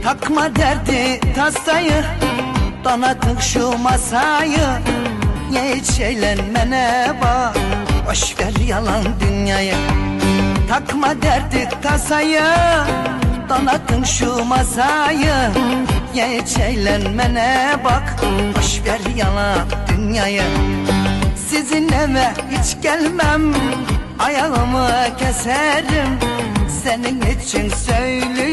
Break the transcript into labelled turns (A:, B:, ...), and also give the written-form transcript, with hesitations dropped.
A: Takma derdi tasayı, donatın şu masayı. Hiç eğlenmene bak, boş ver yalan dünyayı. Takma derdi tasayı, donatın şu masayı. Hiç eğlenmene bak, boş ver yalan dünyayı. Sizin eve hiç gelmem, ayağımı keserim. Senin için söylüyorum.